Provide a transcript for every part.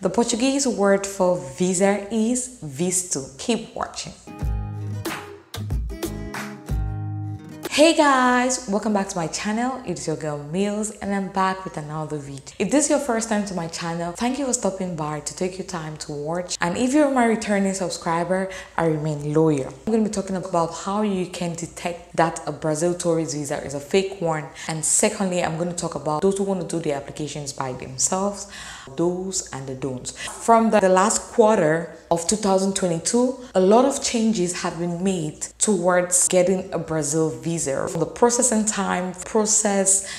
The Portuguese word for visa is visto. Keep watching. Hey guys, welcome back to my channel. It's your girl Mills and I'm back with another video. If this is your first time to my channel, thank you for stopping by to take your time to watch. And if you're my returning subscriber, I remain loyal. I'm going to be talking about how you can detect that a Brazil tourist visa is a fake one. And secondly, I'm going to talk about those who want to do the applications by themselves, do's and the don'ts. From the last quarter of 2022, a lot of changes have been made towards getting a Brazil visa. The processing time, procedures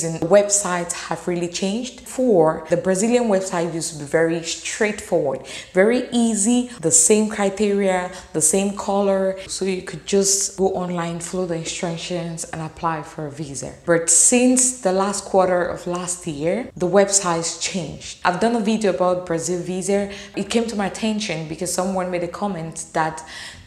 and websites have really changed. For the Brazilian website used to be very straightforward, very easy, the same criteria, the same color, so you could just go online, follow the instructions and apply for a visa. But since the last quarter of last year, the website's changed. I've done a video about Brazil visa. It came to my attention because someone made a comment that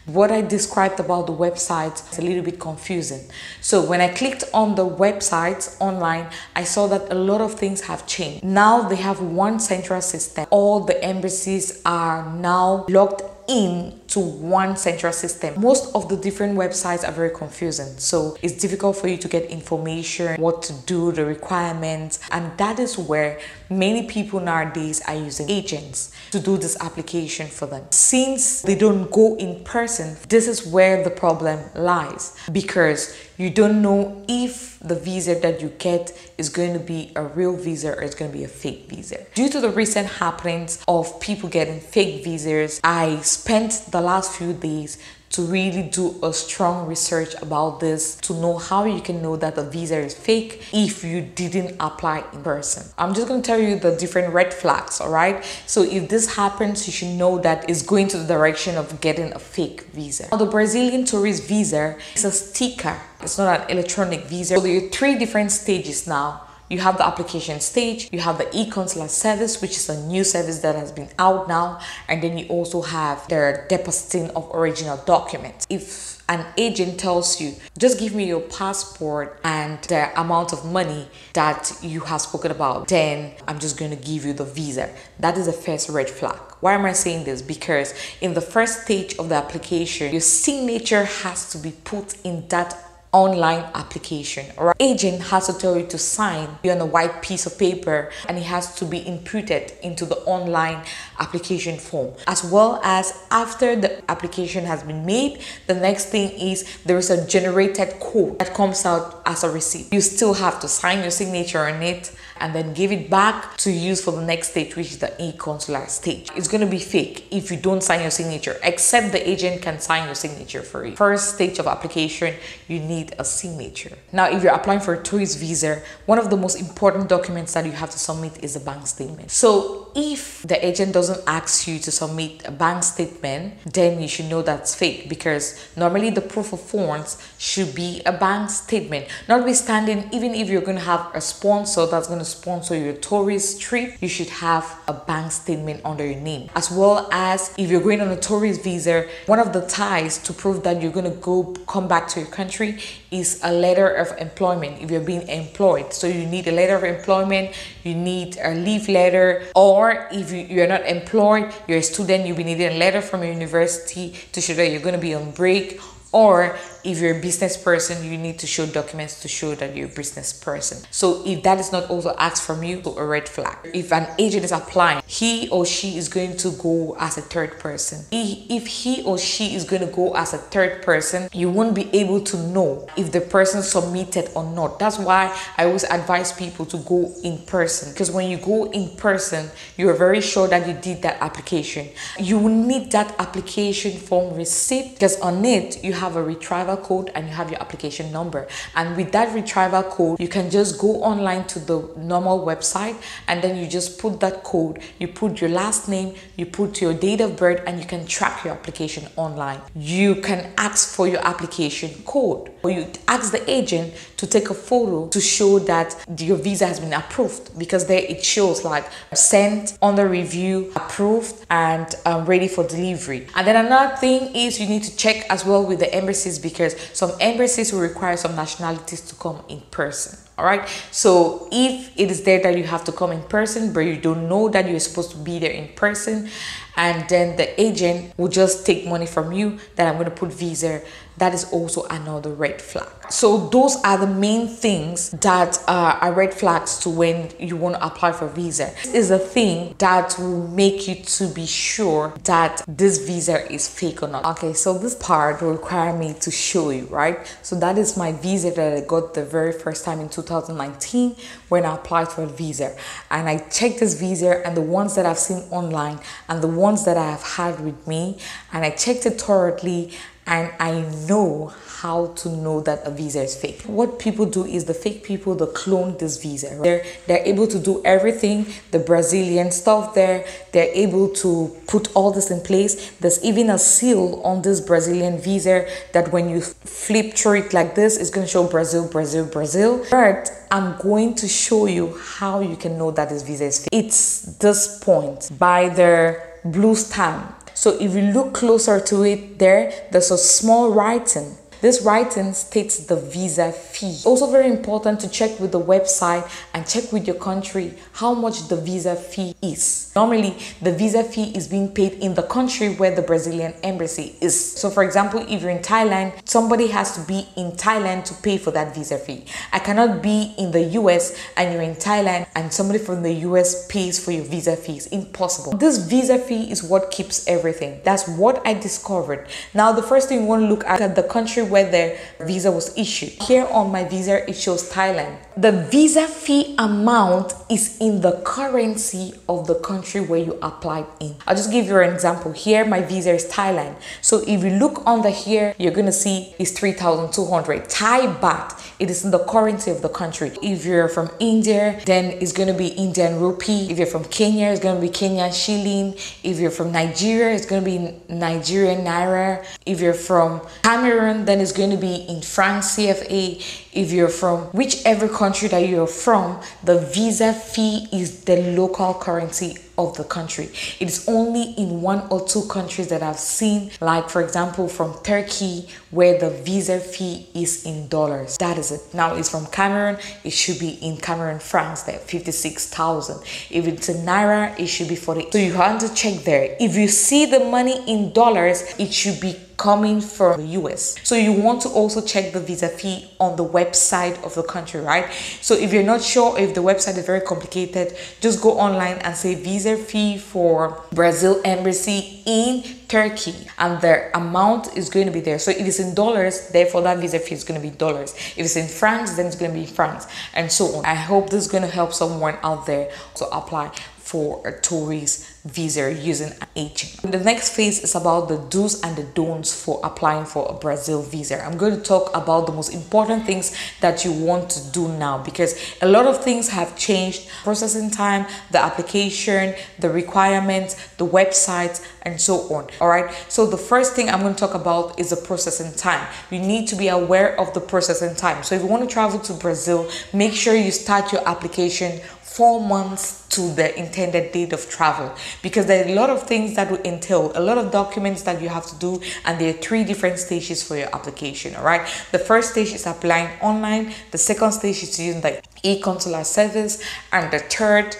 what I described about the website is a little bit confusing. So when I clicked on the website online, I saw that a lot of things have changed. Now they have one central system. All the embassies are now logged in to one central system. Most of the different websites are very confusing, so it's difficult for you to get information, what to do, the requirements, and that is where many people nowadays are using agents to do this application for them. Since they don't go in person, this is where the problem lies, because you don't know if the visa that you get is going to be a real visa or it's going to be a fake visa. Due to the recent happenings of people getting fake visas, I spent the last few days to really do a strong research about this, to know how you can know that the visa is fake if you didn't apply in person. I'm just going to tell you the different red flags, all right? So if this happens, you should know that it's going to the direction of getting a fake visa. Now, the Brazilian tourist visa is a sticker. It's not an electronic visa. So there are three different stages now. You have the application stage, you have the e-consular service, which is a new service that has been out now, and then you also have the depositing of original documents. If an agent tells you, just give me your passport and the amount of money that you have spoken about, then I'm just going to give you the visa. That is the first red flag. Why am I saying this? Because in the first stage of the application, your signature has to be put in that online application. Or agent has to tell you to sign on a white piece of paper, and it has to be inputted into the online application form. As well as after the application has been made, the next thing is there is a generated code that comes out as a receipt. You still have to sign your signature on it and then give it back to use for the next stage, which is the e-consular stage. It's going to be fake if you don't sign your signature, except the agent can sign your signature for you. First stage of application, you need a signature. Now, if you're applying for a tourist visa, one of the most important documents that you have to submit is a bank statement. So if the agent doesn't ask you to submit a bank statement, then you should know that's fake, because normally the proof of funds should be a bank statement. Notwithstanding, even if you're going to have a sponsor that's going to sponsor your tourist trip, you should have a bank statement under your name. As well as if you're going on a tourist visa, one of the ties to prove that you're going to come back to your country is a letter of employment if you're being employed. So you need a letter of employment, you need a leave letter, or if you're not employed, you're a student, you'll be needing a letter from your university to show that you're going to be on break. Or if you're a business person, you need to show documents to show that you're a business person. So if that is not also asked from you, a red flag. If an agent is applying, he or she is going to go as a third person. If he or she is going to go as a third person, you won't be able to know if the person submitted or not. That's why I always advise people to go in person, because when you go in person, you are very sure that you did that application. You will need that application form receipt, because on it you have a retrieval code and you have your application number, and with that retrieval code you can just go online to the normal website and then you just put that code, you put your last name, you put your date of birth, and you can track your application online. You can ask for your application code, or you ask the agent to take a photo to show that your visa has been approved, because there it shows like sent, under review, approved, and ready for delivery. And then another thing is you need to check as well with the embassies, because some embassies will require some nationalities to come in person. All right, so if it is there that you have to come in person but you don't know that you're supposed to be there in person, and then the agent will just take money from you, that I'm going to put visa, that is also another red flag. So those are the main things that are red flags to when you want to apply for visa. This is a thing that will make you to be sure that this visa is fake or not. Okay, so this part will require me to show you, right? So that is my visa that I got the very first time in 2019 when I applied for a visa. And I checked this visa and the ones that I've seen online and the ones that I have had with me, and I checked it thoroughly, and I know how to know that a visa is fake. What people do is the fake people, they clone this visa. Right? They're able to do everything, the Brazilian stuff there. They're able to put all this in place. There's even a seal on this Brazilian visa that when you flip through it like this, it's going to show Brazil, Brazil, Brazil. But I'm going to show you how you can know that this visa is fake. It's this point by the blue stamp. So if you look closer to it there's a small writing. This writing states the visa fee. Also very important to check with the website and check with your country how much the visa fee is. Normally, the visa fee is being paid in the country where the Brazilian embassy is. So for example, if you're in Thailand, somebody has to be in Thailand to pay for that visa fee. I cannot be in the US and you're in Thailand and somebody from the US pays for your visa fee. It's impossible. This visa fee is what keeps everything. That's what I discovered. Now, the first thing you want to look at the country where the visa was issued. Here on my visa, it shows Thailand. The visa fee amount is in the currency of the country where you applied in. I'll just give you an example. Here, my visa is Thailand. So if you look under here, you're going to see it's 3,200 Thai baht. It is in the currency of the country. If you're from India, then it's going to be Indian rupee. If you're from Kenya, it's going to be Kenyan shilling. If you're from Nigeria, it's going to be Nigerian naira. If you're from Cameroon, then it's going to be in francs CFA. If you're from whichever country that you're from, the visa fee is the local currency of the country. It is only in 1 or 2 countries that I've seen, like for example from Turkey, where the visa fee is in dollars. That is it. Now it's from Cameroon, it should be in Cameroon francs, there 56,000. If it's in naira, it should be 40. So you have to check there. If you see the money in dollars, it should be coming from the US. So you want to also check the visa fee on the website of the country, right? So if you're not sure, if the website is very complicated, just go online and say visa fee for Brazil embassy in Turkey, and the amount is going to be there. So if it's in dollars, therefore that visa fee is going to be dollars. If it's in francs, then it's going to be francs, and so on. I hope this is going to help someone out there to apply for a tourist visa using an agent. The next phase is about the do's and the don'ts for applying for a Brazil visa. I'm going to talk about the most important things that you want to do now, because a lot of things have changed: processing time, the application, the requirements, the websites, and so on. All right, so the first thing I'm going to talk about is the processing time. You need to be aware of the processing time. So if you want to travel to Brazil, make sure you start your application 4 months to the intended date of travel, because there are a lot of things that will entail, a lot of documents that you have to do, and there are 3 different stages for your application. All right, the first stage is applying online, the second stage is using the e-consular service, and the third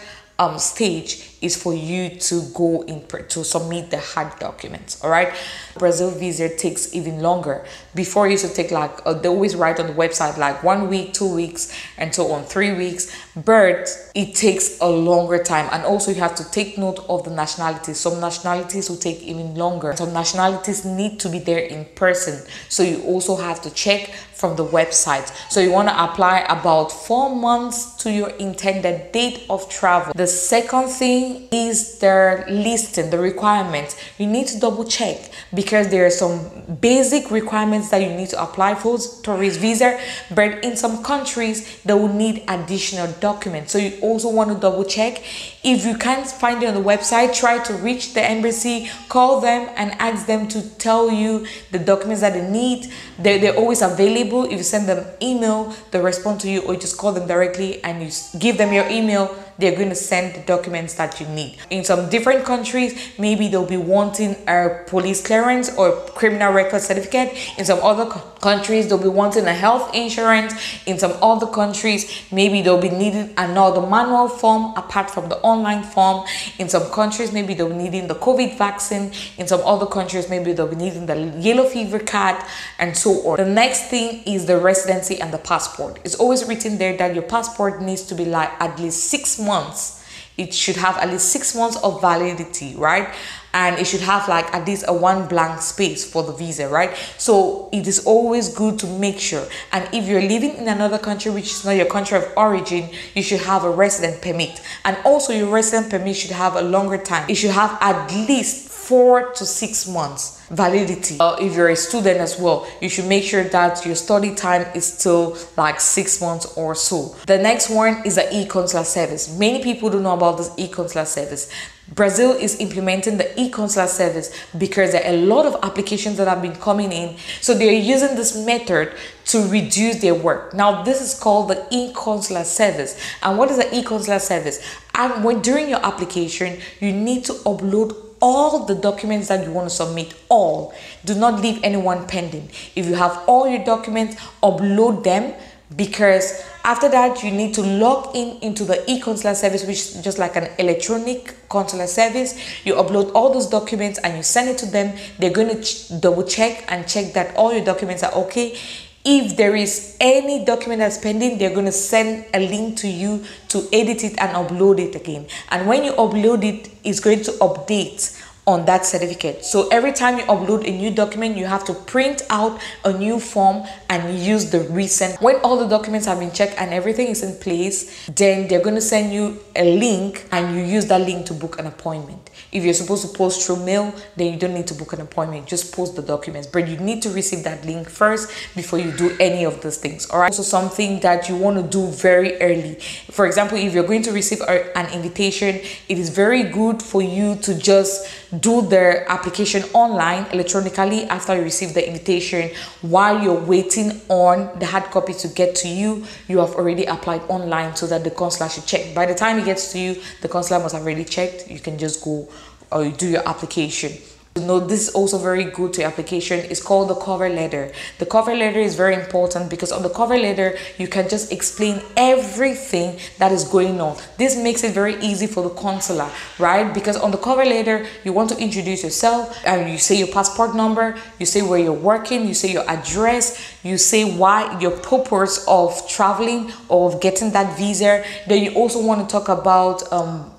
stage is for you to go in to submit the hard documents. All right, Brazil visa takes even longer. Before it used to take like they always write on the website like 1 week, 2 weeks, and so on, 3 weeks, but it takes a longer time. And also you have to take note of the nationalities. Some nationalities will take even longer. Some nationalities need to be there in person, so you also have to check from the website. So you want to apply about 4 months to your intended date of travel. The second thing is their listing, the requirements. You need to double check, because there are some basic requirements that you need to apply for tourist visa, but in some countries they will need additional documents. So you also want to double check. If you can't find it on the website, try to reach the embassy, call them and ask them to tell you the documents that they need. They're always available. If you send them email, they respond to you, or you just call them directly and you give them your email, they're going to send the documents that you need. In some different countries, maybe they'll be wanting a police clearance or criminal record certificate. In some other countries, they'll be wanting a health insurance. In some other countries, maybe they'll be needing another manual form apart from the online form. In some countries, maybe they'll be needing the COVID vaccine. In some other countries, maybe they'll be needing the yellow fever card and so on. The next thing is the residency and the passport. It's always written there that your passport needs to be like at least 6 months. It should have at least 6 months of validity, right? And it should have like at least a 1 blank space for the visa, right? So it is always good to make sure. And if you're living in another country which is not your country of origin, you should have a resident permit. And also your resident permit should have a longer time. It should have at least 4 to 6 months validity. If you're a student as well, you should make sure that your study time is still like 6 months or so. The next one is the e-consular service. Many people don't know about this e-consular service. Brazil is implementing the e-consular service because there are a lot of applications that have been coming in. So they're using this method to reduce their work. Now, this is called the e-consular service. And what is the e-consular service? And when during your application, you need to upload all the documents that you want to submit. All. Do not leave anyone pending. If you have all your documents, upload them, because after that you need to log in into the e-consular service, which is just like an electronic consular service. You upload all those documents and you send it to them. They're going to double check and check that all your documents are okay. If there is any document that's pending, they're going to send a link to you to edit it and upload it again. And when you upload it, it's going to update on that certificate. So every time you upload a new document, you have to print out a new form and use the recent. When all the documents have been checked and everything is in place, then they're going to send you a link and you use that link to book an appointment. If you're supposed to post through mail, then you don't need to book an appointment. Just post the documents, but you need to receive that link first before you do any of those things. All right. Also, something that you want to do very early. For example, if you're going to receive an invitation, it is very good for you to just do the application online electronically after you receive the invitation. While you're waiting on the hard copy to get to you, you have already applied online so that the consular should check. By the time it gets to you, the consular must have already checked. You can just go or you do your application. No, this is also very good to your application. It's called the cover letter. The cover letter is very important because on the cover letter, you can just explain everything that is going on. This makes it very easy for the consular, right? Because on the cover letter, you want to introduce yourself and you say your passport number, you say where you're working, you say your address, you say why your purpose of traveling or of getting that visa. Then you also want to talk about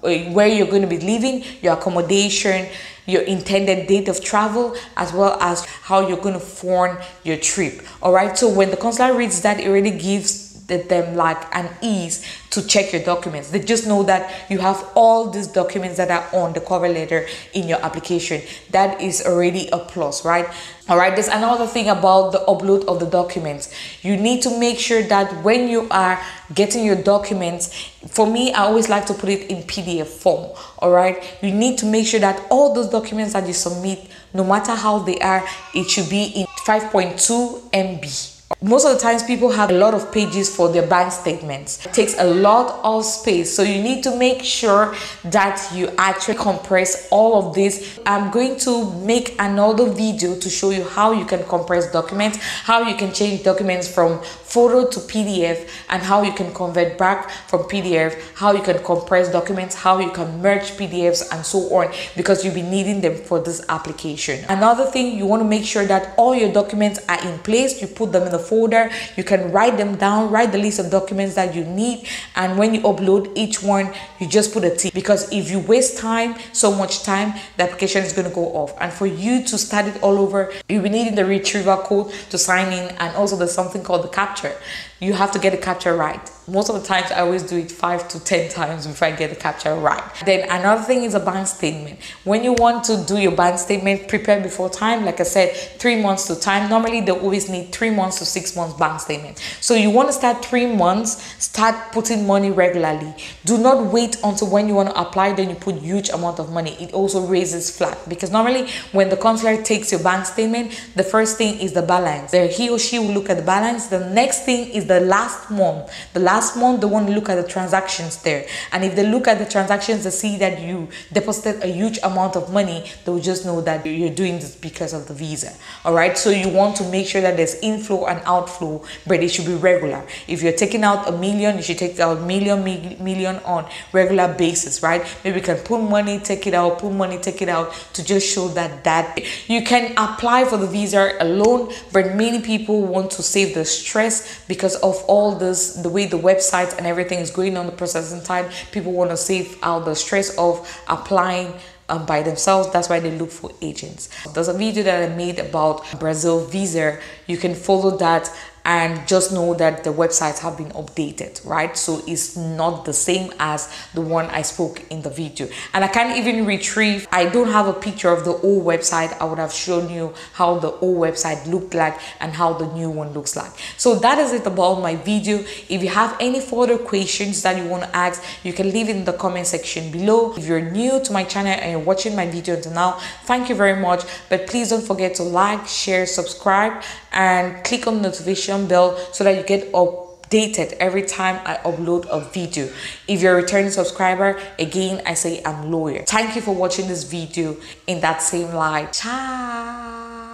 where you're going to be living, your accommodation, your intended date of travel, as well as how you're going to form your trip. All right, so when the consular reads that, it already gives them like an ease to check your documents. They just know that you have all these documents that are on the cover letter in your application. That is already a plus, right? All right, there's another thing about the upload of the documents. You need to make sure that when you are getting your documents, for me, I always like to put it in PDF form. All right, you need to make sure that all those documents that you submit, no matter how they are, it should be in 5.2 MB. Most of the times people have a lot of pages for their bank statements. It takes a lot of space, so you need to make sure that you actually compress all of this. I'm going to make another video to show you how you can compress documents, how you can change documents from photo to PDF, and how you can convert back from PDF, how you can compress documents, how you can merge PDFs and so on, because you'll be needing them for this application. Another thing, you want to make sure that all your documents are in place. You put them in the folder. You can write them down, write the list of documents that you need, and when you upload each one, you just put a tick, because if you waste time, so much time, the application is going to go off. And for you to start it all over, you'll be needing the retrieval code to sign in, and also there's something called the capture. You have to get the capture right. Most of the times I always do it 5 to 10 times before I get the capture right. Then another thing is a bank statement. When you want to do your bank statement, prepare before time. Like I said, 3 months to time. Normally they always need 3 months to 6 months bank statement. So you want to start 3 months, start putting money regularly. Do not wait until when you want to apply, then you put huge amount of money. It also raises flag, because normally when the consular takes your bank statement, the first thing is the balance. He or she will look at the balance. The next thing is the last month. The last last month, they want to look at the transactions there. And if they look at the transactions, they see that you deposited a huge amount of money, they will just know that you're doing this because of the visa. All right, so you want to make sure that there's inflow and outflow, but it should be regular. If you're taking out $1 million, you should take out million on regular basis, right? Maybe you can put money, take it out, put money, take it out, to just show that you can apply for the visa alone. But many people want to save the stress because of all this, the way the website and everything is going on the processing time. People want to save out the stress of applying by themselves. That's why they look for agents. There's a video that I made about Brazil visa. You can follow that and just know that the websites have been updated, right? So it's not the same as the one I spoke in the video. And I can't even retrieve, I don't have a picture of the old website. I would have shown you how the old website looked like and how the new one looks like. So that is it about my video. If you have any further questions that you want to ask, you can leave it in the comment section below. If you're new to my channel and you're watching my video until now, thank you very much. But please don't forget to like, share, subscribe, and click on the notification bell so that you get updated every time I upload a video. If you're a returning subscriber, again, I say I'm loyal. Thank you for watching this video in that same light. Ciao.